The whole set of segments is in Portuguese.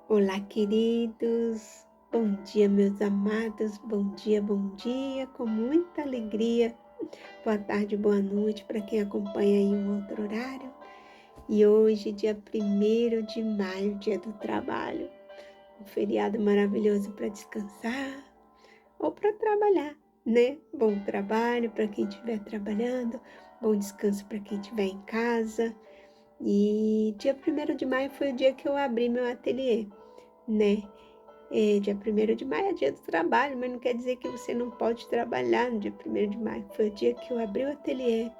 Olá, queridos. Bom dia, meus amados. Bom dia, com muita alegria. Boa tarde, boa noite para quem acompanha em um outro horário. E hoje, dia 1º de maio, dia do trabalho. Um feriado maravilhoso para descansar ou para trabalhar, né? Bom trabalho para quem estiver trabalhando, bom descanso para quem estiver em casa. E dia 1º de maio foi o dia que eu abri meu ateliê, né? Dia 1º de maio é dia do trabalho, mas não quer dizer que você não pode trabalhar no dia 1º de maio. Foi o dia que eu abri o ateliê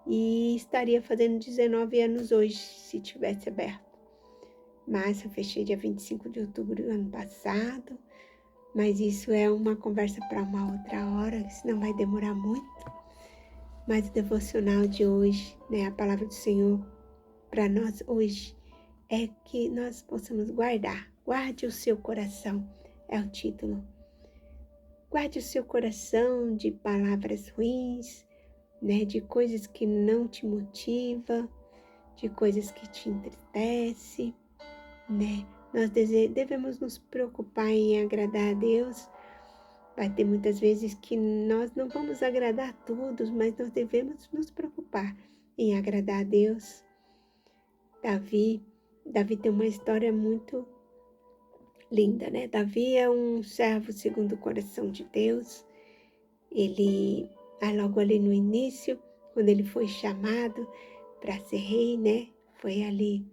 e estaria fazendo 19 anos hoje, se tivesse aberto. Mas eu fechei dia 25 de outubro do ano passado, mas isso é uma conversa para uma outra hora, senão vai demorar muito. Mas o devocional de hoje, né, a palavra do Senhor para nós hoje é que nós possamos guarde o seu coração, é o título. Guarde o seu coração de palavras ruins, né, de coisas que não te motivam, de coisas que te entristecem, né. Nós devemos nos preocupar em agradar a Deus. Vai ter muitas vezes que nós não vamos agradar a todos, mas nós devemos nos preocupar em agradar a Deus. Davi tem uma história muito linda, né? Davi é um servo segundo o coração de Deus. Ele, logo ali no início, quando ele foi chamado para ser rei, né? Foi ali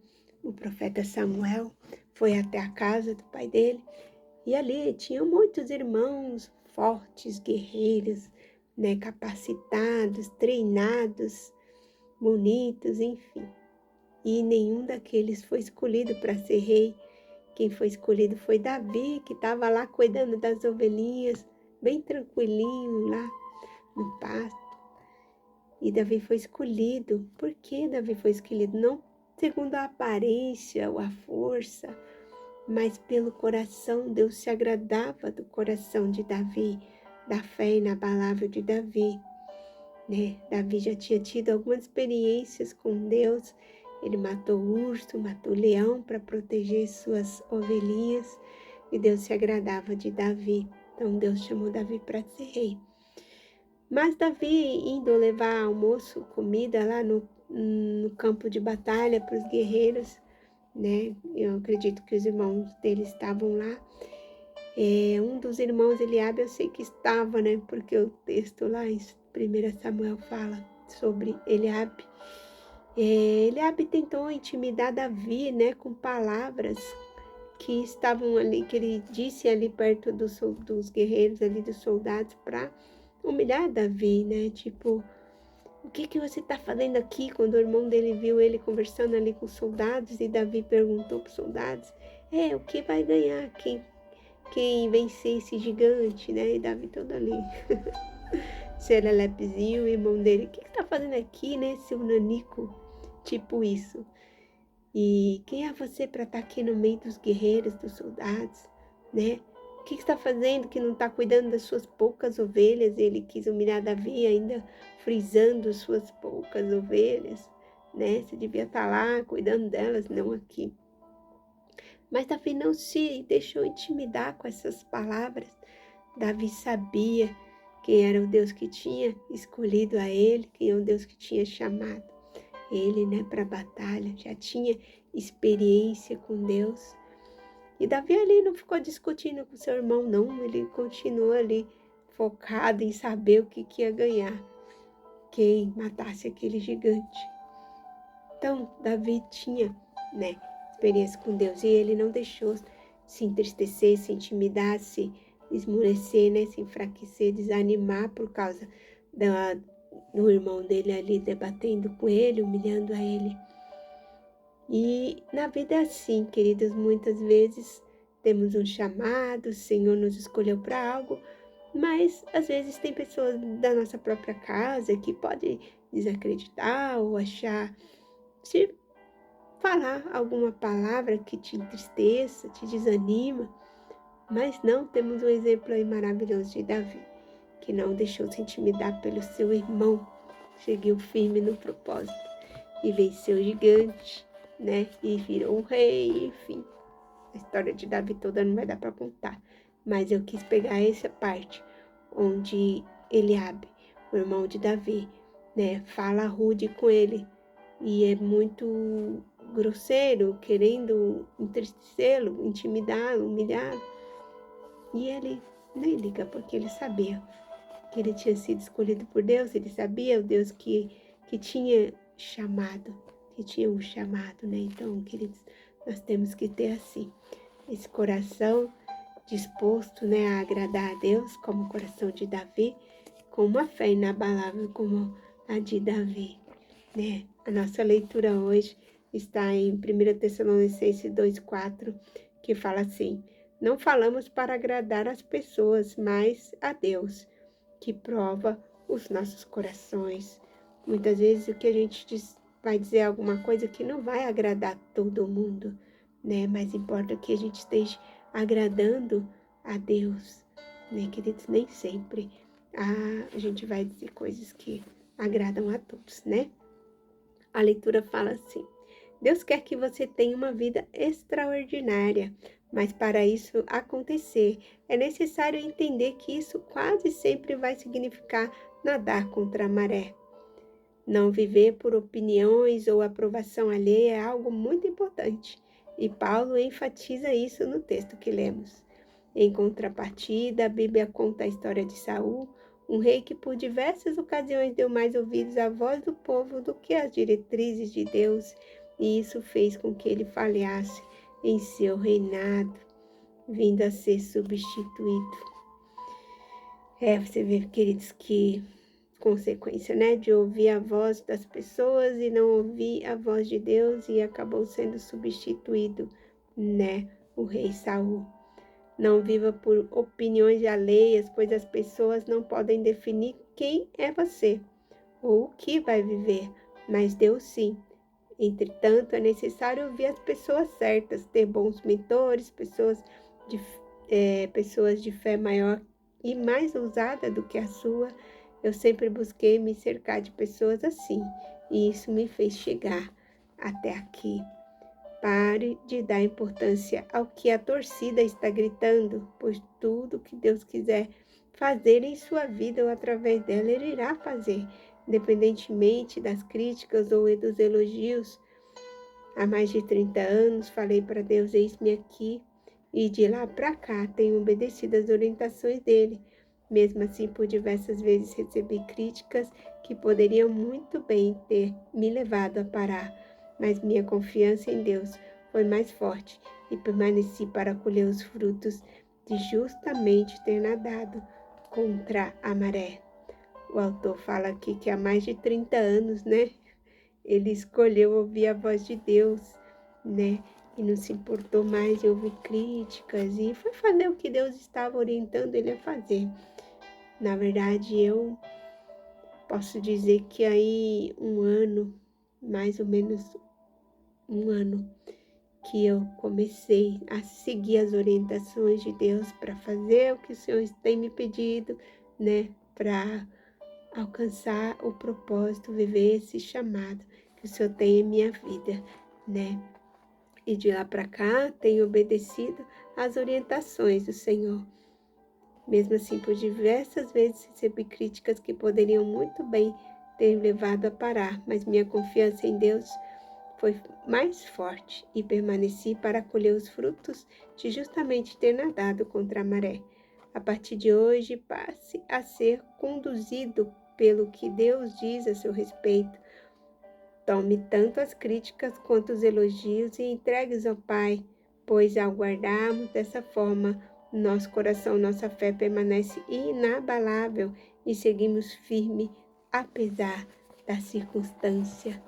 o profeta Samuel, foi até a casa do pai dele. E ali tinham muitos irmãos fortes, guerreiros, né? Capacitados, treinados, bonitos, enfim. E nenhum daqueles foi escolhido para ser rei. Quem foi escolhido foi Davi, que estava lá cuidando das ovelhinhas, bem tranquilinho lá no pasto. E Davi foi escolhido. Por que Davi foi escolhido? Não segundo a aparência ou a força, mas pelo coração. Deus se agradava do coração de Davi, da fé e na palavra de Davi, né? Davi já tinha tido algumas experiências com Deus. Ele matou urso, matou leão para proteger suas ovelhinhas, e Deus se agradava de Davi. Então Deus chamou Davi para ser rei. Mas Davi indo levar almoço, comida lá no campo de batalha para os guerreiros, né? Eu acredito que os irmãos dele estavam lá. Um dos irmãos, Eliabe, eu sei que estava, né? Porque o texto lá em 1 Samuel fala sobre Eliabe. Eliabe tentou intimidar Davi, né, com palavras que estavam ali, que ele disse ali perto dos guerreiros ali, dos soldados, para humilhar Davi, né? Tipo, o que você está fazendo aqui? Quando o irmão dele viu ele conversando ali com os soldados, e Davi perguntou para os soldados, o que vai ganhar quem vencer esse gigante, né? E Davi todo ali, serelepezinho, o irmão dele, o que tá fazendo aqui, né, seu nanico? Tipo isso. E quem é você para estar aqui no meio dos guerreiros, dos soldados, né? O que está fazendo que não está cuidando das suas poucas ovelhas? Ele quis humilhar Davi, ainda frisando suas poucas ovelhas, né? Você devia estar lá cuidando delas, não aqui. Mas Davi não se deixou intimidar com essas palavras. Davi sabia quem era o Deus que tinha escolhido a ele, quem é o Deus que tinha chamado ele, né, para a batalha. Já tinha experiência com Deus. E Davi ali não ficou discutindo com seu irmão, não. Ele continuou ali focado em saber o que ia ganhar, quem matasse aquele gigante. Então, Davi tinha, né, experiência com Deus, e ele não deixou se entristecer, se intimidar, se esmorecer, né, se enfraquecer, desanimar por causa do irmão dele ali debatendo com ele, humilhando a ele. E na vida é assim, queridos, muitas vezes temos um chamado, o Senhor nos escolheu para algo, mas às vezes tem pessoas da nossa própria casa que podem desacreditar ou achar, se falar alguma palavra que te entristeça, te desanima. Mas não, temos um exemplo aí maravilhoso de Davi, que não deixou se intimidar pelo seu irmão, seguiu firme no propósito e venceu o gigante, né? E virou um rei, enfim. A história de Davi toda não vai dar para contar, mas eu quis pegar essa parte onde Eliabe, o irmão de Davi, né, fala rude com ele e é muito grosseiro, querendo entristecê-lo, intimidá-lo, humilhá-lo. E ele nem liga, porque ele sabia que ele tinha sido escolhido por Deus, ele sabia o Deus que tinha chamado, que tinha um chamado, né? Então, queridos, nós temos que ter assim, esse coração disposto, né, a agradar a Deus, como o coração de Davi, com uma fé inabalável como a de Davi, né? A nossa leitura hoje está em 1 Tessalonicenses 2,4, que fala assim: não falamos para agradar as pessoas, mas a Deus, que prova os nossos corações. Muitas vezes o que a gente vai dizer alguma coisa que não vai agradar todo mundo, né? Mas importa que a gente esteja agradando a Deus, né, queridos? Nem sempre a gente vai dizer coisas que agradam a todos, né? A leitura fala assim: Deus quer que você tenha uma vida extraordinária, mas para isso acontecer, é necessário entender que isso quase sempre vai significar nadar contra a maré. Não viver por opiniões ou aprovação alheia é algo muito importante, e Paulo enfatiza isso no texto que lemos. Em contrapartida, a Bíblia conta a história de Saul, um rei que por diversas ocasiões deu mais ouvidos à voz do povo do que às diretrizes de Deus, e isso fez com que ele falhasse em seu reinado, vindo a ser substituído. Você vê, queridos, que consequência, né, de ouvir a voz das pessoas e não ouvir a voz de Deus, e acabou sendo substituído, né, o rei Saul. Não viva por opiniões alheias, pois as pessoas não podem definir quem é você ou o que vai viver, mas Deus sim. Entretanto, é necessário ouvir as pessoas certas, ter bons mentores, pessoas de fé maior e mais ousada do que a sua. Eu sempre busquei me cercar de pessoas assim, e isso me fez chegar até aqui. Pare de dar importância ao que a torcida está gritando, pois tudo que Deus quiser fazer em sua vida ou através dela, Ele irá fazer, independentemente das críticas ou dos elogios. Há mais de 30 anos falei para Deus: eis-me aqui, e de lá para cá tenho obedecido às orientações dele. Mesmo assim, por diversas vezes recebi críticas que poderiam muito bem ter me levado a parar, mas minha confiança em Deus foi mais forte e permaneci para colher os frutos de justamente ter nadado contra a maré. O autor fala aqui que há mais de 30 anos, né, ele escolheu ouvir a voz de Deus, né, e não se importou mais de ouvir críticas, e foi fazer o que Deus estava orientando ele a fazer. Na verdade, eu posso dizer que aí um ano, mais ou menos um ano, que eu comecei a seguir as orientações de Deus para fazer o que o Senhor tem me pedido, né, para alcançar o propósito, viver esse chamado que o Senhor tem em minha vida, né? E de lá para cá, tenho obedecido às orientações do Senhor. Mesmo assim, por diversas vezes recebi críticas que poderiam muito bem ter levado a parar, mas minha confiança em Deus foi mais forte e permaneci para colher os frutos de justamente ter nadado contra a maré. A partir de hoje, passe a ser conduzido pelo que Deus diz a seu respeito. Tome tanto as críticas quanto os elogios e entregue-os ao Pai, pois ao guardarmos dessa forma, nosso coração, nossa fé permanece inabalável e seguimos firme apesar da circunstância.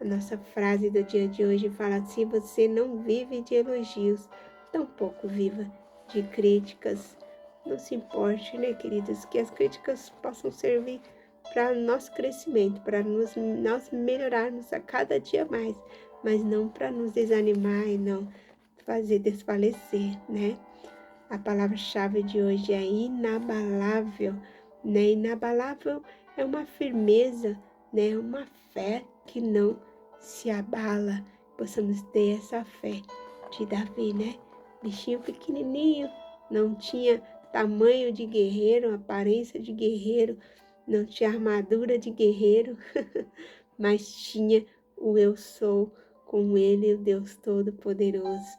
A nossa frase do dia de hoje fala: se você não vive de elogios, tampouco viva de críticas. Não se importe, né, queridos, que as críticas possam servir para nosso crescimento, para nós melhorarmos a cada dia mais, mas não para nos desanimar e não fazer desfalecer, né? A palavra-chave de hoje é inabalável, né? Inabalável é uma firmeza, né? Uma fé que não se abala. Possamos ter essa fé de Davi, né? bichinho pequenininho, não tinha tamanho de guerreiro, aparência de guerreiro, não tinha armadura de guerreiro, mas tinha o eu sou com ele, o Deus Todo-Poderoso,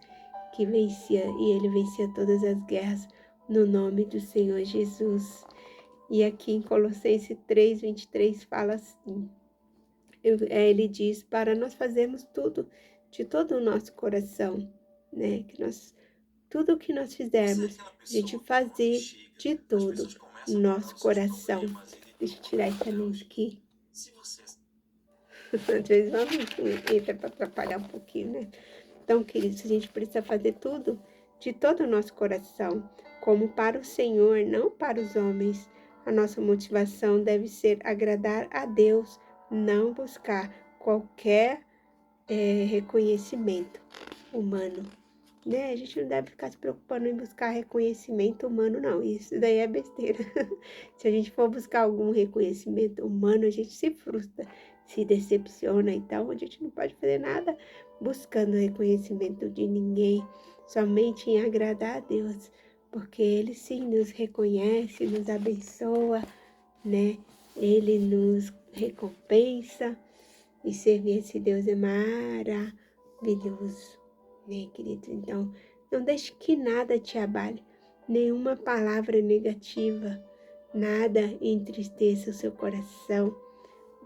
que vencia, e ele vencia todas as guerras no nome do Senhor Jesus. E aqui em Colossenses 3:23 fala assim, ele diz para nós fazermos tudo de todo o nosso coração, né? Que tudo o que nós fizermos, a gente fazer de todo o nosso coração. Deixa eu tirar esse anúncio aqui. Às vezes o anúncio entra para atrapalhar um pouquinho, né? Então, queridos, a gente precisa fazer tudo de todo o nosso coração, como para o Senhor, não para os homens. A nossa motivação deve ser agradar a Deus, não buscar qualquer reconhecimento humano. Né? A gente não deve ficar se preocupando em buscar reconhecimento humano, não. Isso daí é besteira. Se a gente for buscar algum reconhecimento humano, a gente se frustra, se decepciona. Então, a gente não pode fazer nada buscando reconhecimento de ninguém, somente em agradar a Deus, porque Ele sim nos reconhece, nos abençoa, né? Ele nos recompensa, e servir esse Deus é maravilhoso. Né, querido? Então, não deixe que nada te abale, nenhuma palavra negativa, nada entristeça o seu coração.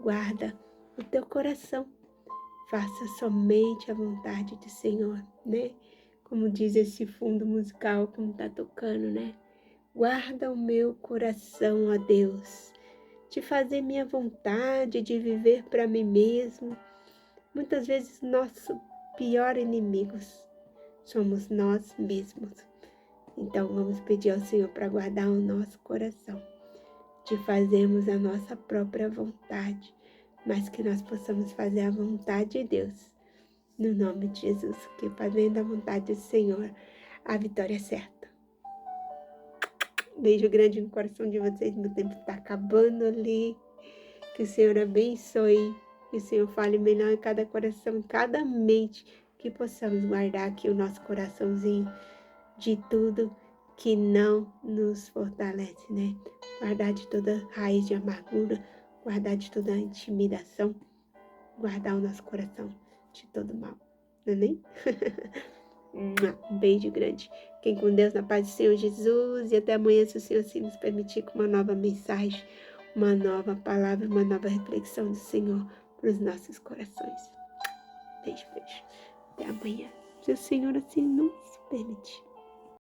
Guarda o teu coração, faça somente a vontade do Senhor, né? Como diz esse fundo musical, como tá tocando, né? Guarda o meu coração, ó Deus, de fazer minha vontade, de viver para mim mesmo. Muitas vezes nosso pior inimigos somos nós mesmos. Então vamos pedir ao Senhor para guardar o nosso coração, de fazermos a nossa própria vontade, mas que nós possamos fazer a vontade de Deus, no nome de Jesus, que fazendo a vontade do Senhor, a vitória é certa. Beijo grande no coração de vocês, meu tempo está acabando ali, que o Senhor abençoe, que o Senhor fale melhor em cada coração, em cada mente, que possamos guardar aqui o nosso coraçãozinho de tudo que não nos fortalece, né? Guardar de toda raiz de amargura, guardar de toda intimidação, guardar o nosso coração de todo mal, não é nem? Um beijo grande. Fiquem com Deus, na paz do Senhor Jesus, e até amanhã, se o Senhor assim nos permitir, com uma nova mensagem, uma nova palavra, uma nova reflexão do Senhor para os nossos corações. Beijo, beijo. Até amanhã, se o Senhor assim nos permitir.